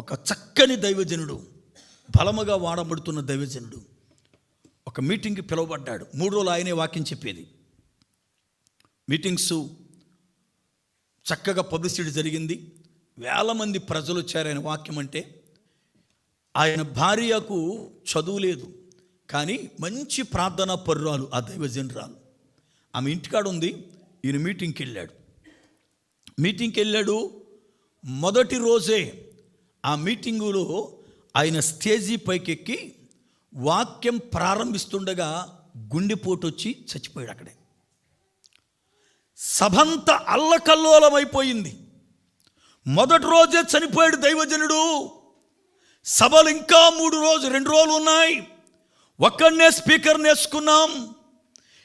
ఒక చక్కని దైవజనుడు, బలముగా వాడబడుతున్న దైవజనుడు ఒక మీటింగ్కి పిలువబడ్డాడు. 3 రోజులు ఆయనే వాక్యం చెప్పేది. మీటింగ్స్ చక్కగా పబ్లిసిటీ జరిగింది. వేల మంది ప్రజలు వచ్చారు ఆయన వాక్యం అంటే. ఆయన భార్యకు చదువు లేదు, కానీ మంచి ప్రార్థనా పరురాలు ఆ దైవజనురాలు. ఆమె ఇంటికాడ ఉంది. ఈయన మీటింగ్కి వెళ్ళాడు. మొదటి రోజే ఆ మీటింగులో ఆయన స్టేజీ పైకెక్కి వాక్యం ప్రారంభిస్తుండగా గుండెపోటు వచ్చి చచ్చిపోయాడు. అక్కడే సభంతా అల్లకల్లోలమైపోయింది. మొదటి రోజే చనిపోయాడు దైవజనుడు. సభలు ఇంకా 2 రోజులు ఉన్నాయి. ఒక్కడనే స్పీకర్ని వేసుకున్నాం.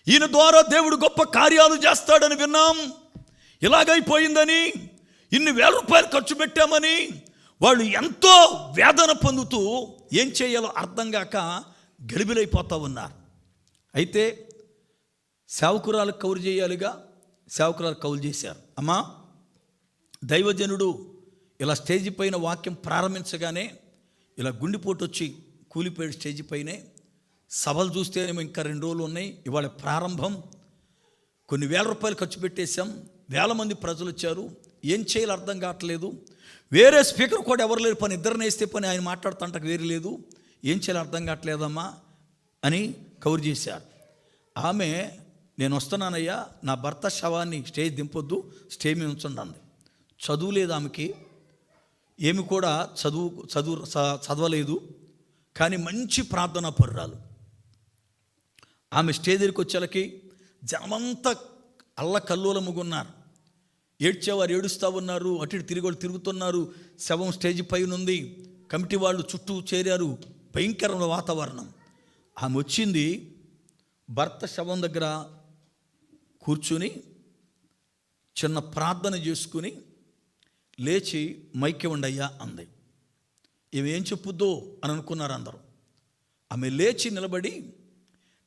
ఈయన ద్వారా దేవుడు గొప్ప కార్యాలు చేస్తాడని విన్నాం. ఇలాగైపోయిందని, ఇన్ని వేల రూపాయలు ఖర్చు పెట్టామని వాళ్ళు ఎంతో వేదన పొందుతూ ఏం చేయాలో అర్థం కాక గలిబిలైపోతూ ఉన్నారు. అయితే సేవకురాలకు కౌలు చేయాలిగా, సేవకురాలు కౌలు చేశారు. అమ్మా, దైవజనుడు ఇలా స్టేజీ పైన వాక్యం ప్రారంభించగానే ఇలా గుండెపోటు వచ్చి కూలిపోయాడు స్టేజీ పైనే. సభలు చూస్తేనేమో ఇంకా 2 రోజులు ఉన్నాయి. ఇవాళ ప్రారంభం. కొన్ని వేల రూపాయలు ఖర్చు పెట్టేశాం. వేల మంది ప్రజలు వచ్చారు. ఏం చేయాలో అర్థం కావట్లేదు. వేరే స్పీకర్ కూడా ఎవరు లేరు. పని ఇద్దరిని వేస్తే పని ఆయన మాట్లాడుతుంటకు వేరే లేదు. ఏం చేయాలో అర్థం కావట్లేదమ్మా అని కౌరు చేశారు. ఆమె, నేను వస్తున్నానయ్యా, నా భర్త శవాన్ని స్టేజ్ దింపొద్దు, స్టేజ్ మీద ఉంచండి అంది. చదువు లేదు ఆమెకి, ఏమి కూడా చదవలేదు, కానీ మంచి ప్రార్థనా పరురాలు. ఆమె స్టేజ్ దగ్గరికి వచ్చేలకి జనమంతా అల్లకల్లోలముగున్నారు. ఏడ్చేవారు ఏడుస్తూ ఉన్నారు, అటు ఇటు తిరిగి తిరుగుతున్నారు. శవం స్టేజ్ పైన ఉంది. కమిటీ వాళ్ళు చుట్టూ చేరారు. భయంకరమైన వాతావరణం. ఆమె వచ్చింది, భర్త శవం దగ్గర కూర్చుని చిన్న ప్రార్థన చేసుకుని లేచి మైకి ఉండయ్యా అంది. ఈమె ఏం చెప్పుద్దో అని అనుకున్నారు అందరూ. ఆమె లేచి నిలబడి,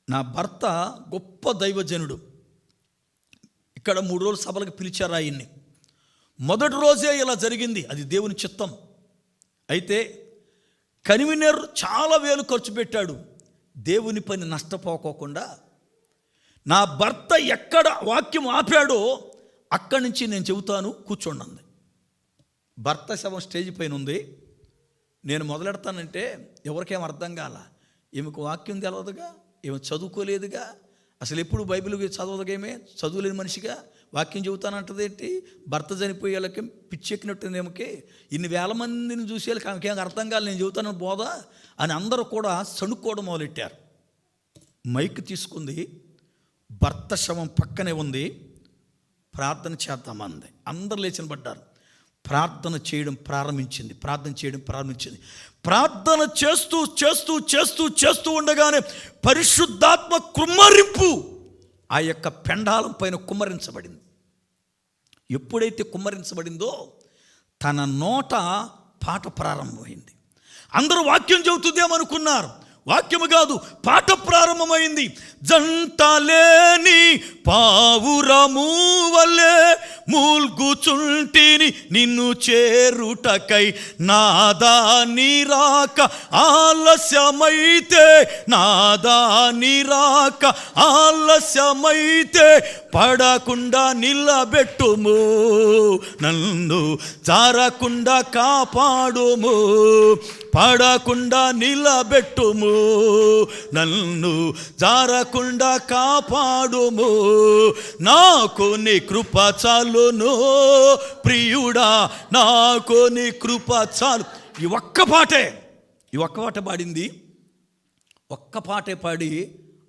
నా భర్త గొప్ప దైవజనుడు, ఇక్కడ 3 రోజులు సభలకు పిలిచారు ఆయన్ని. మొదటి రోజే ఇలా జరిగింది, అది దేవుని చిత్తం. అయితే కన్వీనర్ చాలా వేలు ఖర్చు పెట్టాడు. దేవుని పని నష్టపోకోకుండా నా భర్త ఎక్కడ వాక్యం ఆపాడో అక్కడి నుంచి నేను చెబుతాను, కూర్చోండి అంది. భర్త శవం స్టేజ్ పైన ఉంది. నేను మొదలెడతానంటే ఎవరికేం అర్థం కాల. ఈమెకు వాక్యం తెలవదుగా, ఏమో చదువుకోలేదుగా, అసలు ఎప్పుడు బైబిల్ చదవదుగేమే, చదువులేని మనిషిగా వాక్యం చెబుతానంటది ఏంటి? భర్త చనిపోయే వాళ్ళకి పిచ్చెక్కినట్టుంది ఏమకి. ఇన్ని వేల మందిని చూసేళ్ళకి ఆమెకేం అర్థం కాదు, నేను చెబుతాను బోధ అని అందరూ కూడా సణుక్కోవడం మొదలెట్టారు. మైక్ తీసుకుంది, భర్త శవం పక్కనే ఉంది, ప్రార్థన చేద్దామంది. అందరు లేచిన పడ్డారు. ప్రార్థన చేయడం ప్రారంభించింది. ప్రార్థన చేస్తూ ఉండగానే పరిశుద్ధాత్మ కుమ్మరింపు ఆ యొక్క పెండాలం పైన కుమ్మరించబడింది. ఎప్పుడైతే కుమ్మరించబడిందో తన నోట పాట ప్రారంభమైంది. అందరూ వాక్యం చెబుతుందేమనుకున్నారు. వాక్యము కాదు, పాట ప్రారంభమైంది. జంటలేని పావురము వలె మూల్గుచుంటిని నిన్ను చేరుటకై, నాదా నీరాక ఆలస్యమైతే పడకుండా నిలబెట్టుము, నన్ను జారకుండా కాపాడుము, పడకుండా నిలబెట్టుము, నన్ను జారకుండా కాపాడుము, నాకు నీ కృప చాలును ప్రియుడా, నాకు నీ కృప చాలు. ఈ ఒక్క పాటే పాడింది. ఒక్క పాటే పాడి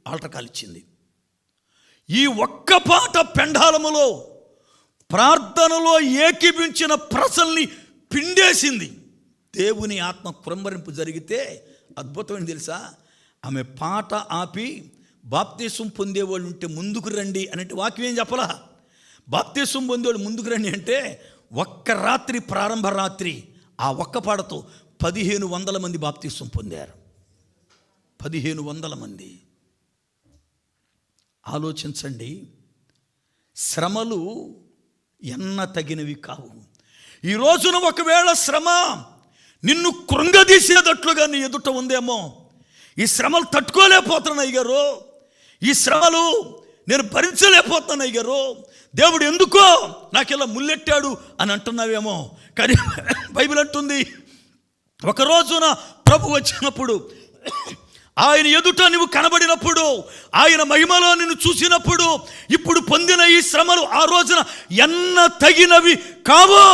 ఆల్టర్ కాలిచ్చింది. ఈ ఒక్క పాట పెండాలములో ప్రార్థనలో ఏకీభించిన ప్రజల్ని పిండేసింది. దేవుని ఆత్మ కుమ్మరింపు జరిగితే అద్భుతమైన తెలుసా, ఆమె పాట ఆపి బాప్తీసం పొందేవాళ్ళు ఉంటే ముందుకు రండి అంటే వాక్యం ఏం చెప్పలా. బాప్తీసం పొందేవాళ్ళు ముందుకు రండి అంటే ఒక్క రాత్రి, ప్రారంభ రాత్రి ఆ ఒక్క పాటతో 1500 మంది బాప్తీసం పొందారు. 1500 మంది. ఆలోచించండి, శ్రమలు ఎన్న తగినవి కావు. ఈ రోజున ఒకవేళ శ్రమ నిన్ను కృంగదీసేటట్లుగా నీ ఎదుట ఉందేమో. ఈ శ్రమలు తట్టుకోలేకపోతున్నాను అయ్యగారు, ఈ శ్రమలు నేను భరించలేకపోతున్నాను అయ్యగారు, దేవుడు ఎందుకో నాకు ఇలా ముల్లెట్టాడు అని అంటున్నావేమో. కానీ బైబిల్ అంటుంది, ఒక రోజున ప్రభు వచ్చినప్పుడు, ఆయన ఎదుట నువ్వు కనబడినప్పుడు, ఆయన మహిమలో నిన్ను చూసినప్పుడు, ఇప్పుడు పొందిన ఈ శ్రమలు ఆ రోజున ఎన్న తగినవి కావు.